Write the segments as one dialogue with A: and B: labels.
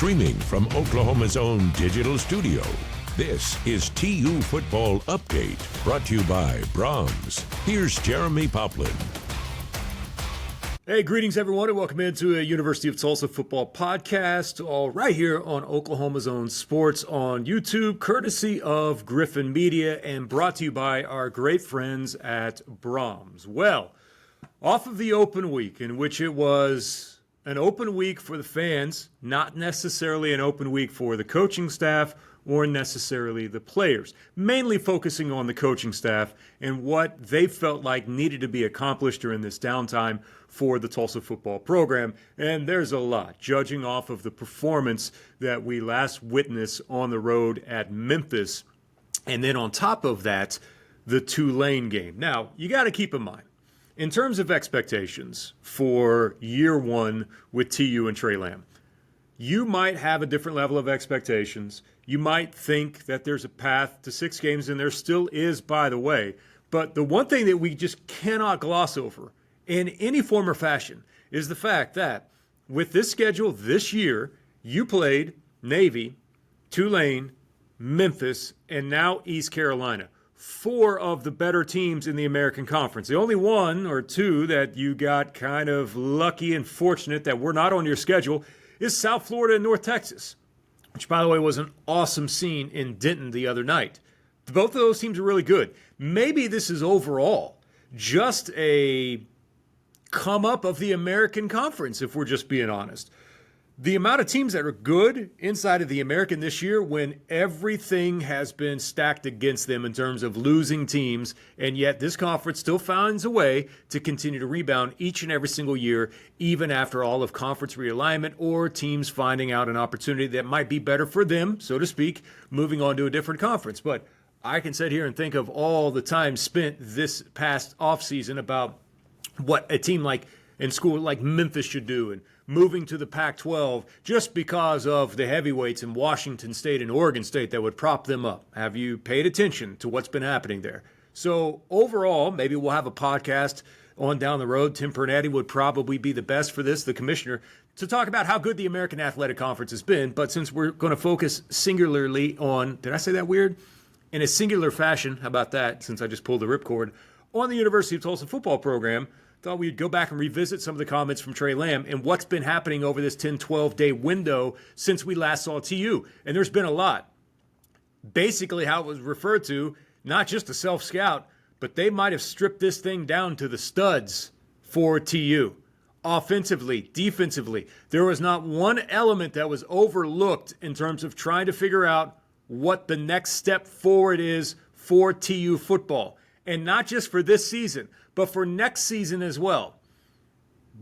A: Streaming from Oklahoma's own digital studio, this is TU Football Update, brought to you by Brahms. Here's Jeremie Poplin.
B: Hey, greetings everyone, and welcome into a University of Tulsa football podcast, all right here on Oklahoma's own sports on YouTube, courtesy of Griffin Media, and brought to you by our great friends at Brahms. Well, off of the open week, in which it was an open week for the fans, not necessarily an open week for the coaching staff or necessarily the players, mainly focusing on the coaching staff and what they felt like needed to be accomplished during this downtime for the Tulsa football program. And there's a lot, judging off of the performance that we last witnessed on the road at Memphis. And then on top of that, the Tulane game. Now, you got to keep in mind, in terms of expectations for year one with TU and Trey Lamb, you might have a different level of expectations. You might think that there's a path to 6 games, and there still is, by the way. But the one thing that we just cannot gloss over in any form or fashion is the fact that with this schedule this year, you played Navy, Tulane, Memphis, and now East Carolina. 4 of the better teams in the American Conference. The only one or two that you got kind of lucky and fortunate that were not on your schedule is South Florida and North Texas, which, by the way, was an awesome scene in Denton the other night. Both of those teams are really good. Maybe this is overall just a come up of the American Conference, if we're just being honest. The amount of teams that are good inside of the American this year, when everything has been stacked against them in terms of losing teams, and yet this conference still finds a way to continue to rebound each and every single year, even after all of conference realignment or teams finding out an opportunity that might be better for them, so to speak, moving on to a different conference. But I can sit here and think of all the time spent this past offseason about what a team like in school like Memphis should do and moving to the Pac-12 just because of the heavyweights in Washington State and Oregon State that would prop them up. Have you paid attention to what's been happening there? So overall, maybe we'll have a podcast on down the road. Tim Pernetti would probably be the best for this, the commissioner, to talk about how good the American Athletic Conference has been. But since we're going to focus singularly on, did I say that weird? In a singular fashion, how about that, since I just pulled the ripcord, on the University of Tulsa football program, thought we'd go back and revisit some of the comments from Trey Lamb and what's been happening over this 10-12 day window since we last saw TU. And there's been a lot. Basically how it was referred to, not just a self-scout, but they might have stripped this thing down to the studs for TU. Offensively, defensively, there was not one element that was overlooked in terms of trying to figure out what the next step forward is for TU football. And not just for this season, but for next season as well.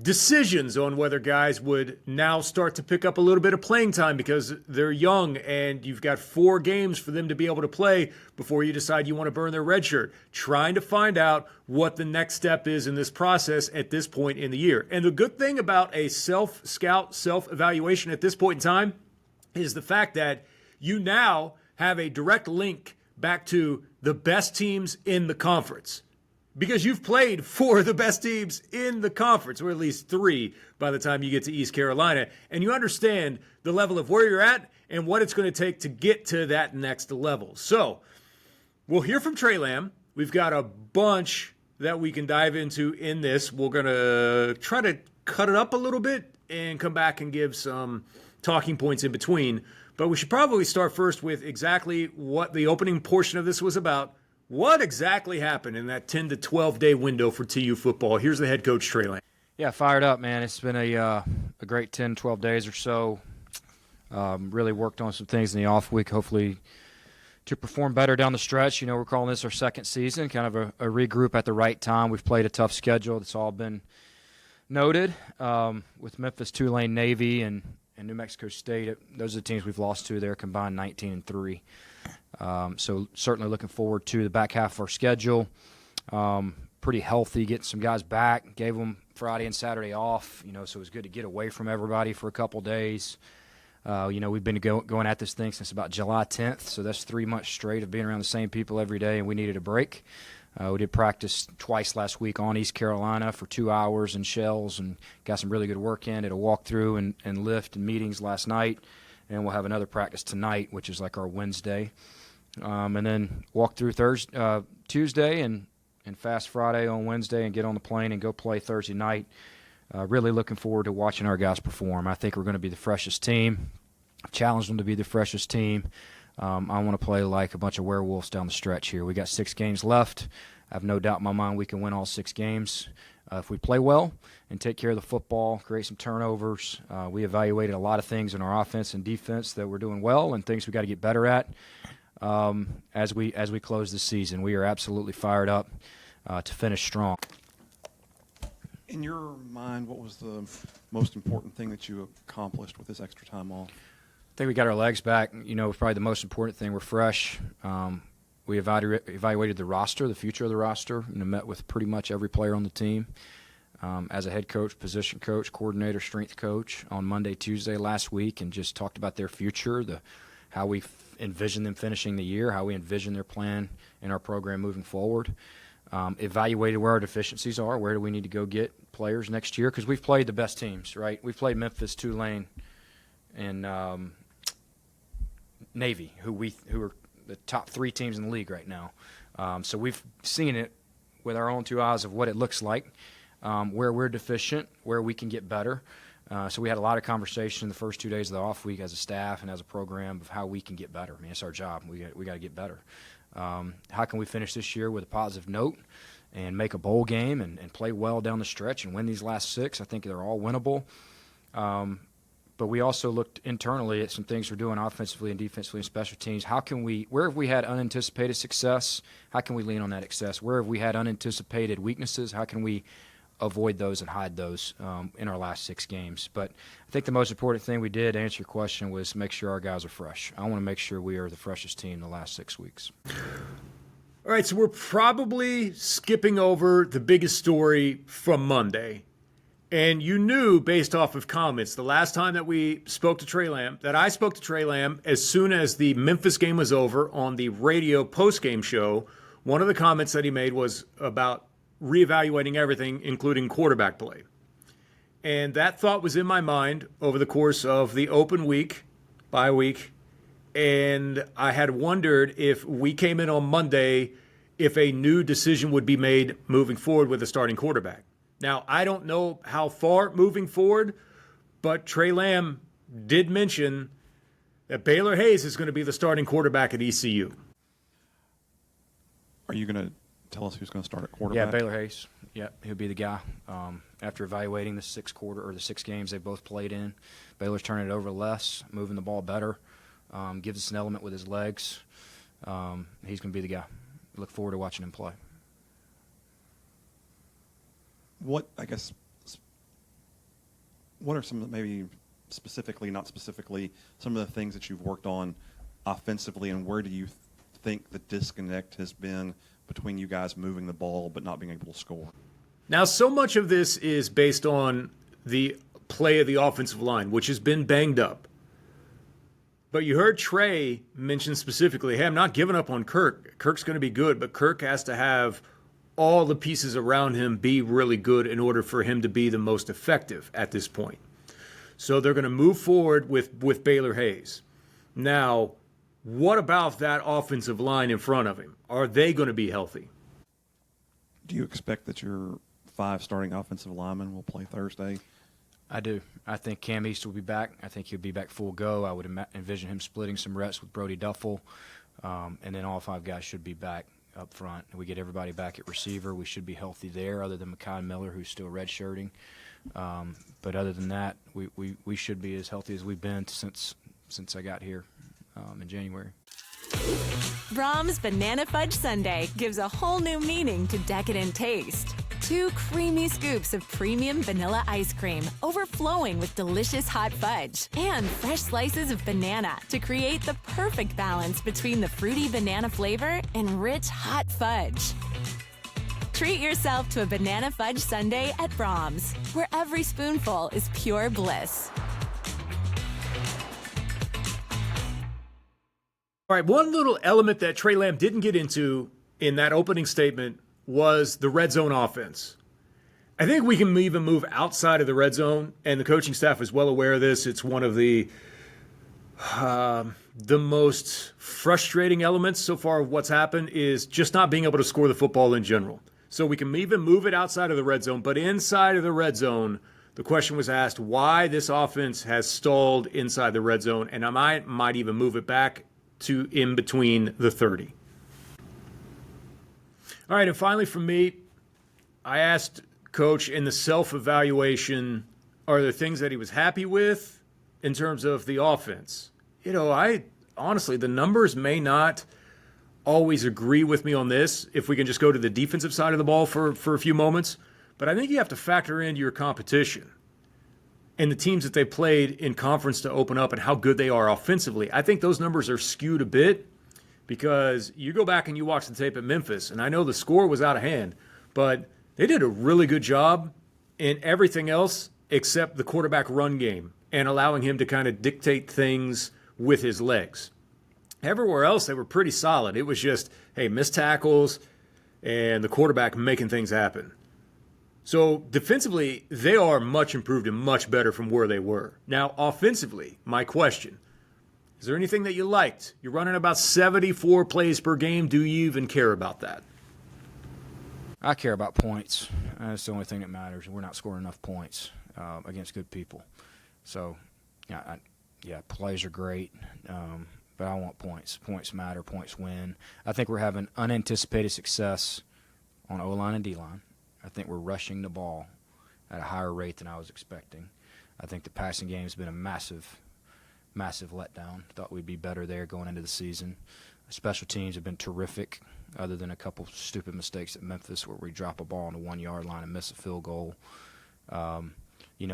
B: Decisions on whether guys would now start to pick up a little bit of playing time because they're young and you've got 4 games for them to be able to play before you decide you want to burn their red shirt. Trying to find out what the next step is in this process at this point in the year. And the good thing about a self-scout, self-evaluation at this point in time is the fact that you now have a direct link back to the best teams in the conference. Because you've played 4 of the best teams in the conference, or at least 3 by the time you get to East Carolina, and you understand the level of where you're at and what it's going to take to get to that next level. So, we'll hear from Trey Lamb. We've got a bunch that we can dive into in this. We're going to try to cut it up a little bit and come back and give some talking points in between. But we should probably start first with exactly what the opening portion of this was about. What exactly happened in that 10 to 12 day window for TU football? Here's the head coach, Trey Lamb.
C: Yeah, fired up, man. It's been a great 10, 12 days or so. Really worked on some things in the off week, hopefully to perform better down the stretch. You know, we're calling this our second season, kind of a regroup at the right time. We've played a tough schedule. It's all been noted with Memphis, Tulane, Navy, and New Mexico State. Those are the teams we've lost to. They're combined 19-3. So certainly looking forward to the back half of our schedule. Pretty healthy, getting some guys back. Gave them Friday and Saturday off, you know, so it was good to get away from everybody for a couple days. You know, we've been going at this thing since about July 10th, so that's 3 months straight of being around the same people every day, and we needed a break. We did practice twice last week on East Carolina for 2 hours in shells and got some really good work in. Did a walkthrough and lift and meetings last night. and we'll have another practice tonight, which is like our Wednesday, and then walk through Tuesday and fast Friday on Wednesday and get on the plane and go play Thursday night. Really looking forward to watching our guys perform. I think we're going to be the freshest team. I've challenged them to be the freshest team. I want to play like a bunch of werewolves down the stretch here. We got 6 games left. I have no doubt in my mind we can win all 6 games. If we play well and take care of the football, create some turnovers. We evaluated a lot of things in our offense and defense that we're doing well and things we got to get better at as we close the season. We are absolutely fired up to finish strong.
D: In your mind, what was the most important thing that you accomplished with this extra time off?
C: I think we got our legs back. Probably the most important thing. We're fresh. We evaluated the roster, the future of the roster, and met with pretty much every player on the team. As a head coach, position coach, coordinator, strength coach on Monday, Tuesday last week, and just talked about their future, how we envision them finishing the year, how we envision their plan in our program moving forward. Evaluated where our deficiencies are, where do we need to go get players next year, because we've played the best teams, right? We've played Memphis, Tulane, and Navy, who are the top 3 teams in the league right now. So we've seen it with our own 2 eyes of what it looks like, where we're deficient, where we can get better. So we had a lot of conversation the first 2 days of the off week as a staff and as a program of how we can get better. I mean, it's our job. We got to get better. How can we finish this year with a positive note and make a bowl game and play well down the stretch and win these last 6? I think they're all winnable. But we also looked internally at some things we're doing offensively and defensively and special teams. Where have we had unanticipated success? How can we lean on that success? Where have we had unanticipated weaknesses? How can we avoid those and hide those in our last 6 games? But I think the most important thing we did, to answer your question, was make sure our guys are fresh. I want to make sure we are the freshest team the last 6 weeks.
B: All right, so we're probably skipping over the biggest story from Monday. And you knew, based off of comments, the last time that we spoke to Trey Lamb, that I spoke to Trey Lamb as soon as the Memphis game was over on the radio post-game show, one of the comments that he made was about reevaluating everything, including quarterback play. And that thought was in my mind over the course of the open week, bye week, and I had wondered if we came in on Monday, if a new decision would be made moving forward with a starting quarterback. Now, I don't know how far moving forward, but Trey Lamb did mention that Baylor Hayes is going to be the starting quarterback at ECU.
D: Are you going to tell us who's going to start at quarterback?
C: Yeah, Baylor Hayes. Yeah, he'll be the guy. After evaluating the 6 games they both played in, Baylor's turning it over less, moving the ball better, gives us an element with his legs. He's going to be the guy. Look forward to watching him play.
D: What are some, maybe specifically, not specifically, some of the things that you've worked on offensively, and where do you think the disconnect has been between you guys moving the ball but not being able to score?
B: Now, so much of this is based on the play of the offensive line, which has been banged up. But you heard Trey mention specifically, hey, I'm not giving up on Kirk. Kirk's going to be good, but Kirk has to have all the pieces around him be really good in order for him to be the most effective at this point. So they're going to move forward with Baylor Hayes. Now, what about that offensive line in front of him? Are they going to be healthy?
D: Do you expect that your 5 starting offensive linemen will play Thursday?
C: I do. I think Cam East will be back. I think he'll be back full go. I would envision him splitting some reps with Brody Duffel, and then all 5 guys should be back up front. We get everybody back at receiver. We should be healthy there, other than Mekhi Miller, who's still redshirting. But other than that, we should be as healthy as we've been since I got here in January.
E: Brahms Banana Fudge Sundae gives a whole new meaning to decadent taste. 2 creamy scoops of premium vanilla ice cream overflowing with delicious hot fudge and fresh slices of banana to create the perfect balance between the fruity banana flavor and rich hot fudge. Treat yourself to a banana fudge sundae at Brahms, where every spoonful is pure bliss.
B: All right, one little element that Trey Lamb didn't get into in that opening statement was the red zone offense. I think we can even move outside of the red zone, and the coaching staff is well aware of this. It's one of the The most frustrating elements so far of what's happened is just not being able to score the football in general. So we can even move it outside of the red zone, but inside of the red zone, the question was asked why this offense has stalled inside the red zone, and I might even move it back to in between the 30. All right, and finally for me, I asked Coach in the self-evaluation, are there things that he was happy with in terms of the offense? I honestly, the numbers may not always agree with me on this if we can just go to the defensive side of the ball for a few moments. But I think you have to factor into your competition and the teams that they played in conference to open up and how good they are offensively. I think those numbers are skewed a bit because you go back and you watch the tape at Memphis, and I know the score was out of hand, but they did a really good job in everything else except the quarterback run game and allowing him to kind of dictate things with his legs. Everywhere else, they were pretty solid. It was just, hey, missed tackles and the quarterback making things happen. So defensively, they are much improved and much better from where they were. Now, offensively, my question, is there anything that you liked? You're running about 74 plays per game. Do you even care about that?
C: I care about points. That's the only thing that matters. We're not scoring enough points against good people. So, plays are great, but I want points. Points matter. Points win. I think we're having unanticipated success on O-line and D-line. I think we're rushing the ball at a higher rate than I was expecting. I think the passing game has been a massive letdown. Thought we'd be better there going into the season. Special teams have been terrific, other than a couple stupid mistakes at Memphis where we drop a ball on the 1-yard line and miss a field goal.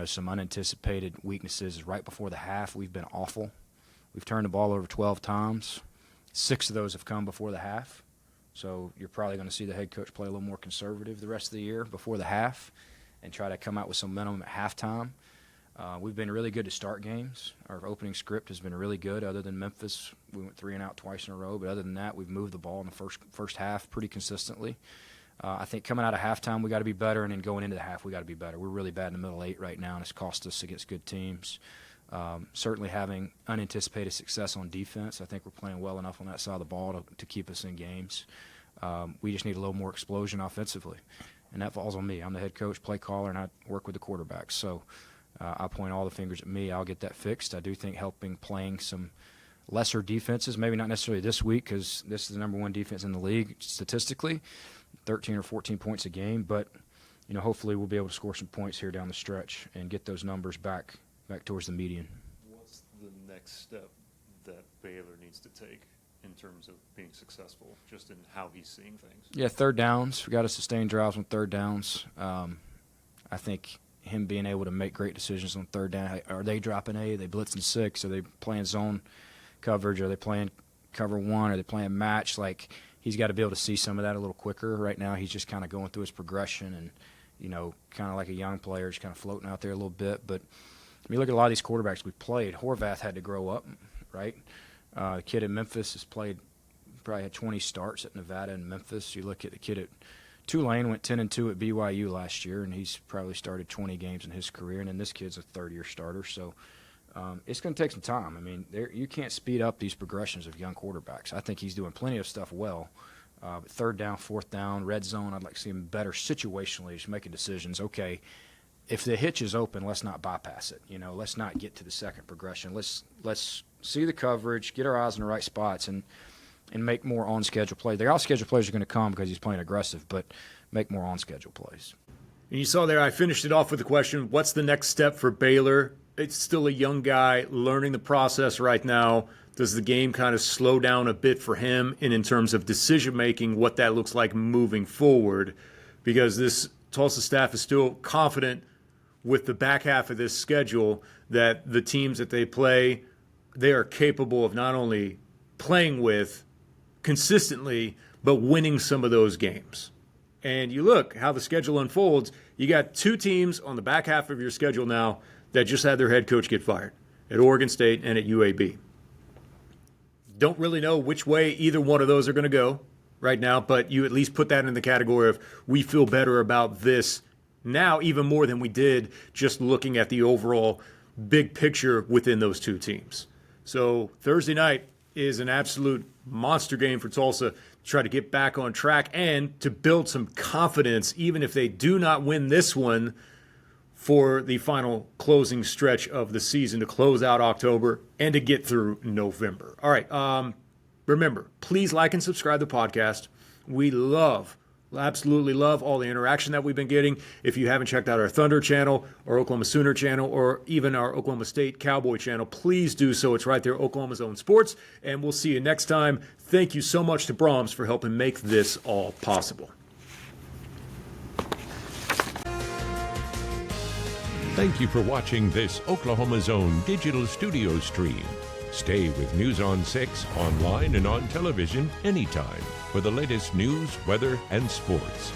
C: Some unanticipated weaknesses right before the half. We've been awful. We've turned the ball over 12 times. 6 of those have come before the half. So you're probably going to see the head coach play a little more conservative the rest of the year before the half and try to come out with some momentum at halftime. We've been really good to start games. Our opening script has been really good. Other than Memphis, we went 3 and out twice in a row. But other than that, we've moved the ball in the first half pretty consistently. I think coming out of halftime, we got to be better, and then going into the half, we got to be better. We're really bad in the middle 8 right now, and it's cost us against good teams. Certainly having unanticipated success on defense. I think we're playing well enough on that side of the ball to keep us in games. We just need a little more explosion offensively, and that falls on me. I'm the head coach, play caller, and I work with the quarterbacks. So I point all the fingers at me. I'll get that fixed. I do think playing some lesser defenses, maybe not necessarily this week because this is the number 1 defense in the league statistically, 13 or 14 points a game. But, hopefully we'll be able to score some points here down the stretch and get those numbers back towards the median.
B: What's the next step that Baylor needs to take in terms of being successful, just in how he's seeing things?
C: Yeah, third downs. We got to sustain drives on third downs. I think him being able to make great decisions on third down. Are they dropping A? Are they blitzing 6? Are they playing zone coverage? Are they playing cover 1? Are they playing match? Like, he's got to be able to see some of that a little quicker. Right now he's just kind of going through his progression and, kind of like a young player, just kind of floating out there a little bit. But you look at a lot of these quarterbacks we played, Horvath had to grow up, right? The kid at Memphis probably had 20 starts at Nevada and Memphis. You look at the kid at Tulane, went 10-2 at BYU last year, and he's probably started 20 games in his career. And then this kid's a third-year starter. So it's going to take some time. I mean, you can't speed up these progressions of young quarterbacks. I think he's doing plenty of stuff well. But third down, fourth down, red zone, I'd like to see him better situationally, just making decisions. Okay, if the hitch is open, let's not bypass it. Let's not get to the second progression. Let's see the coverage, get our eyes in the right spots, and make more on-schedule plays. The off-schedule plays are going to come because he's playing aggressive, but make more on-schedule plays.
B: And you saw there, I finished it off with the question, what's the next step for Baylor? It's still a young guy learning the process right now. Does the game kind of slow down a bit for him? And in terms of decision-making, what that looks like moving forward? Because this Tulsa staff is still confident with the back half of this schedule that the teams that they play, they are capable of not only playing with consistently, but winning some of those games. And you look how the schedule unfolds, you got 2 teams on the back half of your schedule now that just had their head coach get fired, at Oregon State and at UAB. Don't really know which way either one of those are going to go right now, but you at least put that in the category of we feel better about this now even more than we did just looking at the overall big picture within those 2 teams. So Thursday night is an absolute monster game for Tulsa to try to get back on track and to build some confidence, even if they do not win this one, for the final closing stretch of the season to close out October and to get through November. All right. Remember, please like and subscribe to the podcast. We absolutely love all the interaction that we've been getting. If you haven't checked out our Thunder channel, or Oklahoma Sooner channel, or even our Oklahoma State Cowboy channel, please do so. It's right there, Oklahoma's Own Sports. And we'll see you next time. Thank you so much to Brahms for helping make this all possible.
A: Thank you for watching this Oklahoma's Own digital studio stream. Stay with News on 6 online and on television anytime for the latest news, weather, and sports.